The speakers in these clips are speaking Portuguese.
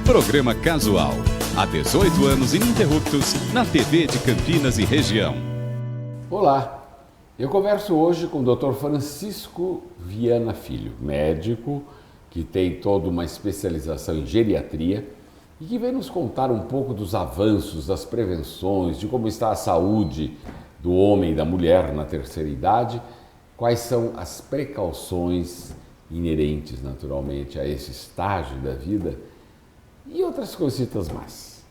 Programa Casual. Há 18 anos ininterruptos na TV de Campinas e região. Olá, eu converso hoje com o Dr. Francisco Viana Filho, médico que tem toda uma especialização em geriatria e que vem nos contar um pouco dos avanços, das prevenções, de como está a saúde do homem e da mulher na terceira idade, quais são as precauções inerentes naturalmente a esse estágio da vida e outras coisitas mais.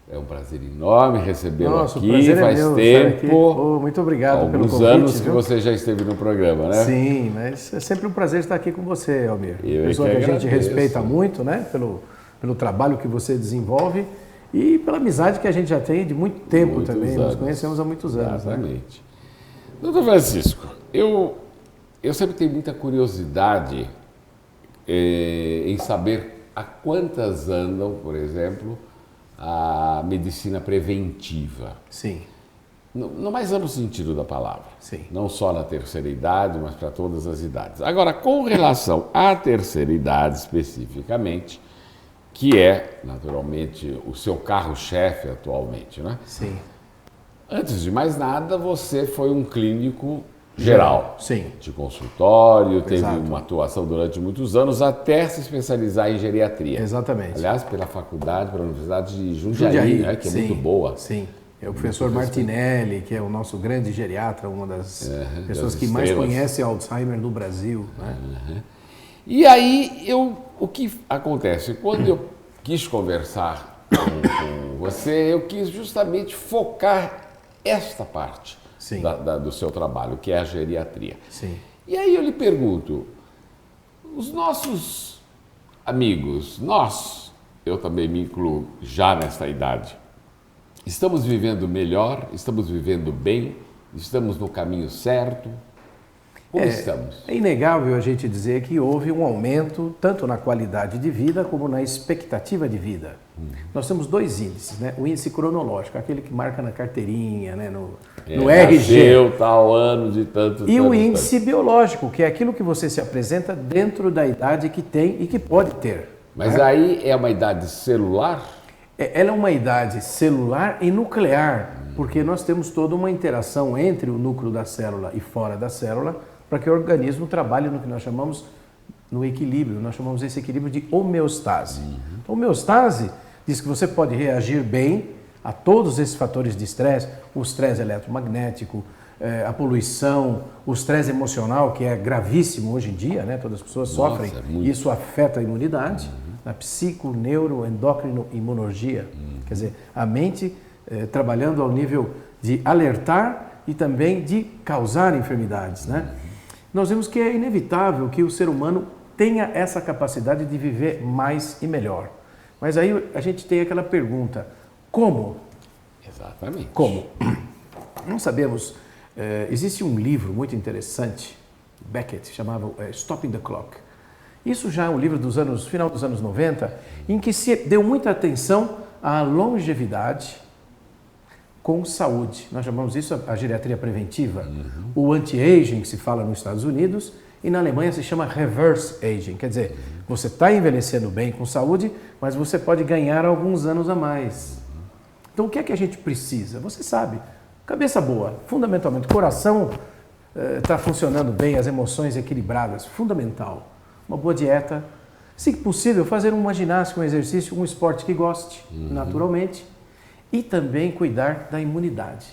É um prazer enorme recebê-lo aqui, faz tempo, oh, muito obrigado pelo convite. Alguns anos que você já esteve no programa, né? Sim, mas é sempre um prazer estar aqui com você, Almir. Pessoa que a gente respeita muito, né? Pelo trabalho que você desenvolve e pela amizade que a gente já tem de muito tempo muitos também. Anos. Nos conhecemos há muitos anos. Exatamente. Né? Doutor Francisco, eu sempre tenho muita curiosidade em saber a quantas andam, por exemplo, a medicina preventiva. Sim. No mais amplo sentido da palavra. Sim. Não só na terceira idade, mas para todas as idades. Agora, com relação à terceira idade especificamente, que é, naturalmente, o seu carro-chefe atualmente, né? Sim. Antes de mais nada, você foi um clínico geral. Sim. De consultório, Exato. teve uma atuação durante muitos anos, até se especializar em geriatria. Exatamente. Aliás, pela Universidade de Jundiaí, né, que é muito boa. Sim. É o professor Martinelli, que é o nosso grande geriatra, uma das pessoas que mais conhece Alzheimer no Brasil. Né? E aí, o que acontece? Quando eu quis conversar com você, eu quis justamente focar esta parte do seu trabalho, que é a geriatria. Sim. E aí eu lhe pergunto, os nossos amigos, eu também me incluo já nessa idade, estamos vivendo melhor, estamos vivendo bem, estamos no caminho certo? Como estamos? É inegável a gente dizer que houve um aumento tanto na qualidade de vida como na expectativa de vida. Nós temos dois índices, né? O índice cronológico, aquele que marca na carteirinha, né? no RG. Nasceu tal ano de tanto. E o índice biológico, que é aquilo que você se apresenta dentro da idade que tem e que pode ter. Mas aí é uma idade celular? Ela é uma idade celular e nuclear, porque nós temos toda uma interação entre o núcleo da célula e fora da célula, para que o organismo trabalhe no que nós chamamos no equilíbrio, nós chamamos esse equilíbrio de homeostase. Então, homeostase diz que você pode reagir bem a todos esses fatores de estresse, o estresse eletromagnético, a poluição, o estresse emocional, que é gravíssimo hoje em dia, né? Todas as pessoas sofrem, e isso afeta a imunidade, a psico, neuro, endócrino, imunologia, quer dizer, a mente trabalhando ao nível de alertar e também de causar enfermidades, né? Nós vemos que é inevitável que o ser humano tenha essa capacidade de viver mais e melhor. Mas aí a gente tem aquela pergunta, como? Exatamente. Como? Não sabemos. Existe um livro muito interessante, Beckett, chamado Stopping the Clock. Isso já é um livro final dos anos 90, em que se deu muita atenção à longevidade com saúde. Nós chamamos isso a geriatria preventiva. O anti-aging, que se fala nos Estados Unidos, e na Alemanha se chama reverse aging. Quer dizer, você está envelhecendo bem com saúde, mas você pode ganhar alguns anos a mais. Então, o que é que a gente precisa? Você sabe, cabeça boa, fundamentalmente, coração está funcionando bem, as emoções equilibradas, fundamental. Uma boa dieta, se possível, fazer uma ginástica, um exercício, um esporte que goste, naturalmente. E também cuidar da imunidade.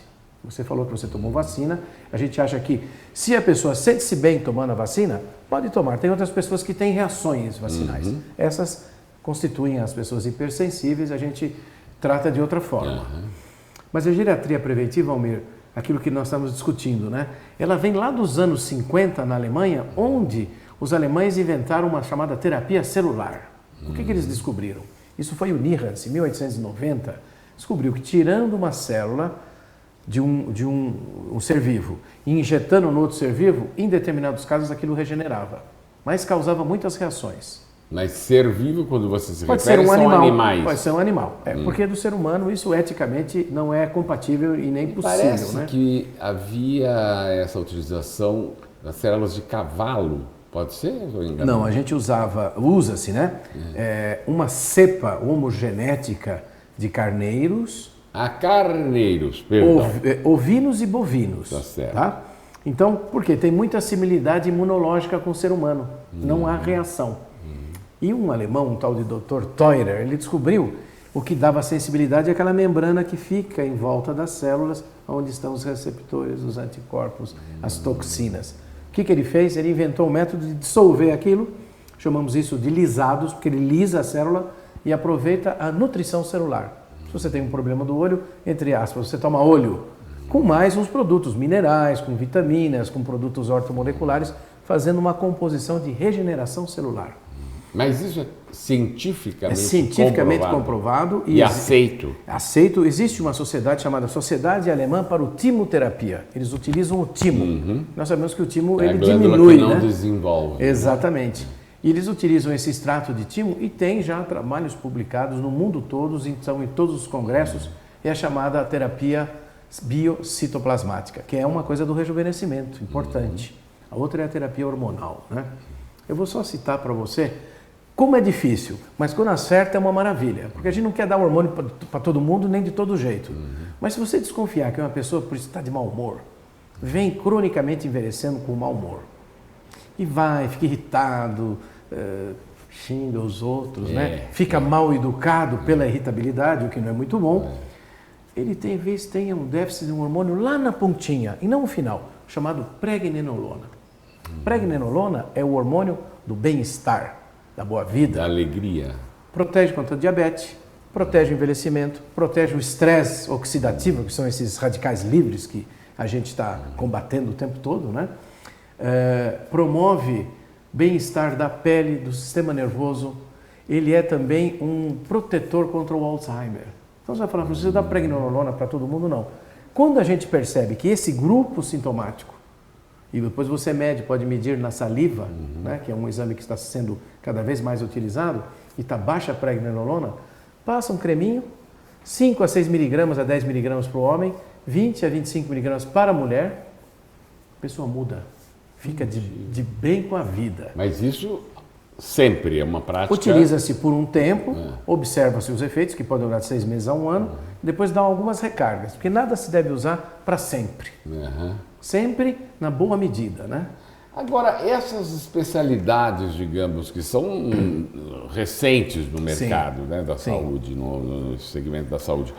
Você falou que você tomou vacina, a gente acha que se a pessoa sente-se bem tomando a vacina, pode tomar. Tem outras pessoas que têm reações vacinais. Essas constituem as pessoas hipersensíveis, a gente trata de outra forma. Mas a geriatria preventiva, Almir, aquilo que nós estamos discutindo, né? Ela vem lá dos anos 50 na Alemanha, onde os alemães inventaram uma chamada terapia celular. O que eles descobriram? Isso foi o Nihans, em 1890, descobriu que tirando uma célula de um ser vivo e injetando no outro ser vivo, em determinados casos aquilo regenerava, mas causava muitas reações. Mas ser vivo, quando você se pode refere, ser um são animal, animais. Pode ser um animal. Porque do ser humano isso eticamente não é compatível e nem possível. Parece né? que havia essa utilização das células de cavalo Pode ser? Estou enganado. Não, a gente usa-se, né? Uma cepa homogenética de carneiros, Carneiros, perdão. ovinos e bovinos. Tá certo. Tá? Então, por quê? Tem muita similaridade imunológica com o ser humano. Não há reação. E um alemão, um tal de Dr. Teurer, ele descobriu o que dava sensibilidade àquela membrana que fica em volta das células, onde estão os receptores, os anticorpos, as toxinas. O que ele fez? Ele inventou um método de dissolver aquilo, chamamos isso de lisados, porque ele lisa a célula e aproveita a nutrição celular. Se você tem um problema do olho, entre aspas, você toma olho com mais uns produtos minerais, com vitaminas, com produtos ortomoleculares, fazendo uma composição de regeneração celular. Mas isso é cientificamente, comprovado e aceito. Aceito. Existe uma sociedade chamada Sociedade Alemã para o Timoterapia. Eles utilizam o timo. Nós sabemos que o timo ele diminui, que não né? desenvolve. Exatamente. E eles utilizam esse extrato de timo e tem já trabalhos publicados no mundo todo, então em todos os congressos, é a chamada terapia biocitoplasmática, que é uma coisa do rejuvenescimento, importante. A outra é a terapia hormonal, né? Eu vou só citar para você como é difícil, mas quando acerta é uma maravilha, porque a gente não quer dar hormônio para todo mundo, nem de todo jeito. Mas se você desconfiar que uma pessoa, por isso está de mau humor, vem cronicamente envelhecendo com mau humor, e fica irritado, xinga os outros, né? Fica mal educado pela irritabilidade, o que não é muito bom, ele tem um déficit de um hormônio lá na pontinha, e não no final, chamado pregnenolona. Pregnenolona é o hormônio do bem-estar, da boa vida. Da alegria. Protege contra a diabetes, protege o envelhecimento, protege o estresse oxidativo, que são esses radicais livres que a gente está combatendo o tempo todo, né? Promove bem-estar da pele, do sistema nervoso. Ele é também um protetor contra o Alzheimer. Então você vai falar, precisa dar pregnenolona para todo mundo? Não. Quando a gente percebe que esse grupo sintomático, e depois você pode medir na saliva, né, que é um exame que está sendo cada vez mais utilizado, e está baixa a pregnenolona, passa um creminho, 5 a 6 miligramas a 10 miligramas para o homem, 20 a 25 miligramas para a mulher, a pessoa muda, fica de bem com a vida. Mas isso sempre é uma prática... Utiliza-se por um tempo, observa-se os efeitos, que podem durar de 6 meses a um ano, depois dá algumas recargas, porque nada se deve usar para sempre. Sempre na boa medida, né? Agora, essas especialidades, digamos, que são recentes no mercado, né, da saúde, no segmento da saúde,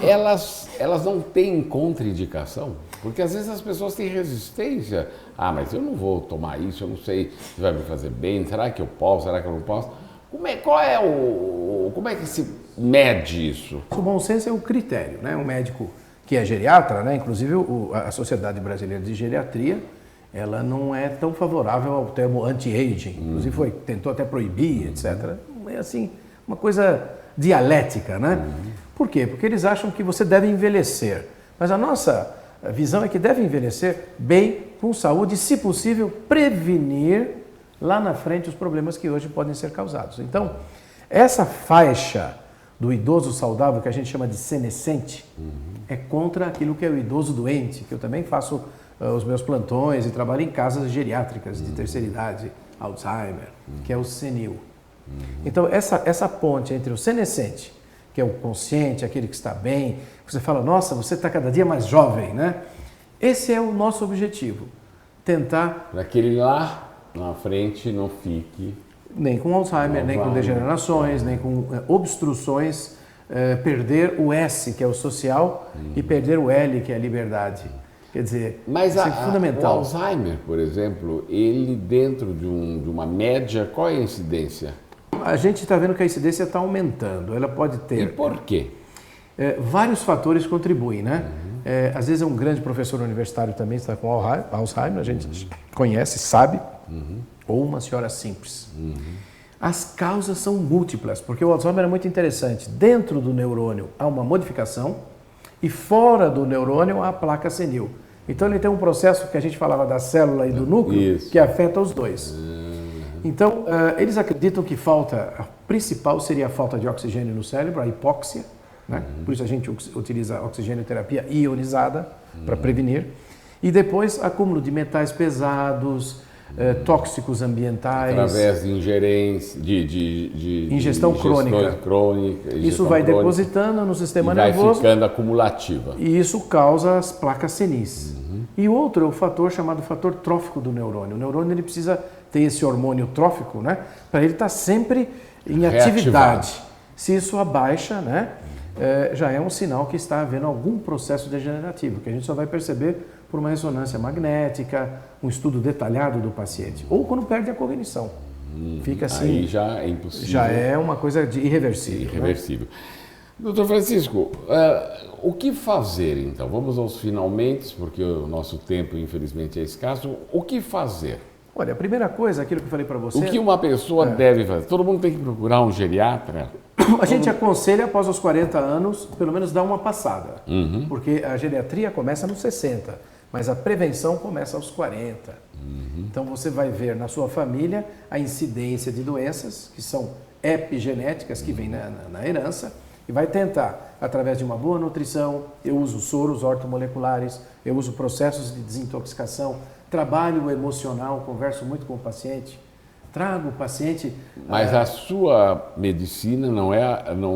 elas não têm contraindicação? Porque às vezes as pessoas têm resistência. Mas eu não vou tomar isso, eu não sei se vai me fazer bem, será que eu posso, será que eu não posso? Como é que se mede isso? O bom senso é o critério, né? Um médico que é geriatra, né? Inclusive a Sociedade Brasileira de Geriatria, ela não é tão favorável ao termo anti-aging, inclusive tentou até proibir, etc. É assim, uma coisa dialética, né? Por quê? Porque eles acham que você deve envelhecer, mas a nossa visão é que deve envelhecer bem, com saúde e, se possível, prevenir lá na frente os problemas que hoje podem ser causados. Então, essa faixa do idoso saudável, que a gente chama de senescente, é contra aquilo que é o idoso doente, que eu também faço os meus plantões e trabalho em casas geriátricas de terceira idade, Alzheimer, que é o senil. Então, essa ponte entre o senescente, que é o consciente, aquele que está bem, você fala, nossa, você está cada dia mais jovem, né? Esse é o nosso objetivo, tentar... Para que ele lá na frente não fique... Nem com Alzheimer, nem com degenerações, nem com obstruções, perder o S, que é o social, e perder o L, que é a liberdade. Quer dizer, isso é fundamental. O Alzheimer, por exemplo, ele dentro de uma média, qual é a incidência? A gente está vendo que a incidência está aumentando, ela pode ter... E por quê? Vários fatores contribuem, né? Às vezes é um grande professor universitário também está com Alzheimer, a gente conhece, sabe, ou uma senhora simples. As causas são múltiplas, porque o Alzheimer é muito interessante. Dentro do neurônio há uma modificação e fora do neurônio há a placa senil. Então ele tem um processo que a gente falava da célula e do núcleo, que afeta os dois. Então, eles acreditam que a principal seria a falta de oxigênio no cérebro, a hipóxia, né? Por isso a gente utiliza oxigenoterapia ionizada para prevenir. E depois, acúmulo de metais pesados, tóxicos ambientais. Através de ingerência, de ingestão crônica. Isso vai depositando no sistema nervoso. Vai ficando acumulativa. E isso causa as placas senis. E outro é o fator chamado fator trófico do neurônio. O neurônio ele precisa ter esse hormônio trófico, né, para ele estar sempre em atividade. Se isso abaixa, né, já é um sinal que está havendo algum processo degenerativo, que a gente só vai perceber por uma ressonância magnética, um estudo detalhado do paciente, ou quando perde a cognição. Fica assim. Aí já é impossível. Já é uma coisa irreversível. Irreversível. Doutor Francisco, o que fazer então? Vamos aos finalmente, porque o nosso tempo infelizmente é escasso. O que fazer? Olha, a primeira coisa, aquilo que eu falei para você... O que uma pessoa deve fazer? Todo mundo tem que procurar um geriatra? A gente aconselha, após os 40 anos, pelo menos dar uma passada. Porque a geriatria começa nos 60, mas a prevenção começa aos 40. Então você vai ver na sua família a incidência de doenças que são epigenéticas, que vêm na herança, e vai tentar, através de uma boa nutrição, eu uso soros ortomoleculares, eu uso processos de desintoxicação, trabalho emocional, converso muito com o paciente, trago o paciente... Mas a sua medicina não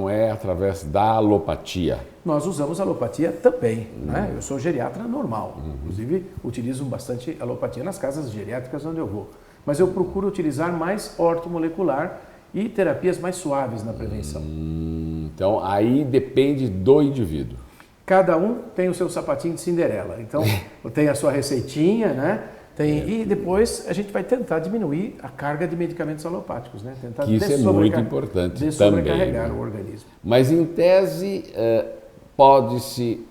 é através da alopatia? Nós usamos alopatia também, né? Eu sou geriatra normal, inclusive utilizo bastante alopatia nas casas geriátricas onde eu vou. Mas eu procuro utilizar mais ortomolecular e terapias mais suaves na prevenção. Então aí depende do indivíduo. Cada um tem o seu sapatinho de Cinderela. Então tem a sua receitinha, né? E depois a gente vai tentar diminuir a carga de medicamentos alopáticos, né? Tentar que isso é muito importante dessobrecarregar também, né? o organismo. Mas em tese pode-se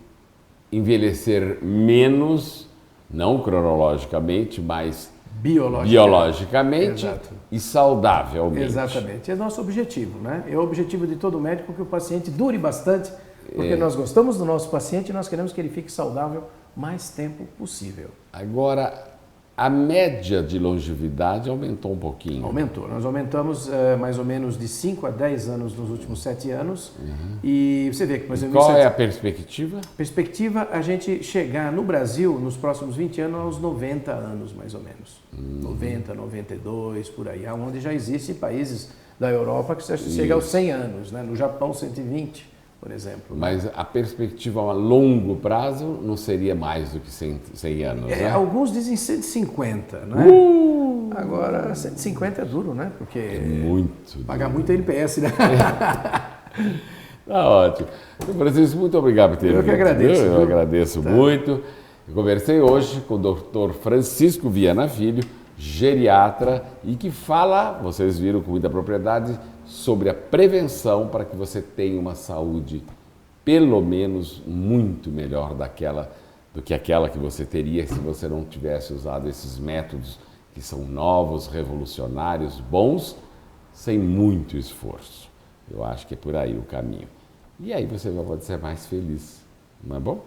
envelhecer menos, não cronologicamente, mas biologicamente e saudavelmente. Exatamente. É nosso objetivo, né? É o objetivo de todo médico que o paciente dure bastante, porque nós gostamos do nosso paciente e nós queremos que ele fique saudável o mais tempo possível. Agora, a média de longevidade aumentou um pouquinho. Aumentou. Nós aumentamos mais ou menos de 5 a 10 anos nos últimos 7 anos. E você vê que, por exemplo... Qual é a perspectiva? Perspectiva, a gente chegar no Brasil, nos próximos 20 anos, aos 90 anos, mais ou menos. 90, 92, por aí. Onde já existem países da Europa que chega aos 100 anos, né? No Japão, 120, por exemplo. Mas a perspectiva a longo prazo não seria mais do que 100 anos, né? Alguns dizem 150, né? Agora, 150 é duro, né? Porque muito pagar duro. muito NPS, né? Tá ótimo. Francisco, muito obrigado por ter vindo. Eu que agradeço. Eu agradeço muito. Eu conversei hoje com o Dr. Francisco Viana Filho, geriatra, e que fala, vocês viram com muita propriedade, sobre a prevenção para que você tenha uma saúde pelo menos muito melhor do que aquela que você teria se você não tivesse usado esses métodos que são novos, revolucionários, bons, sem muito esforço. Eu acho que é por aí o caminho. E aí você vai poder ser mais feliz, não é bom?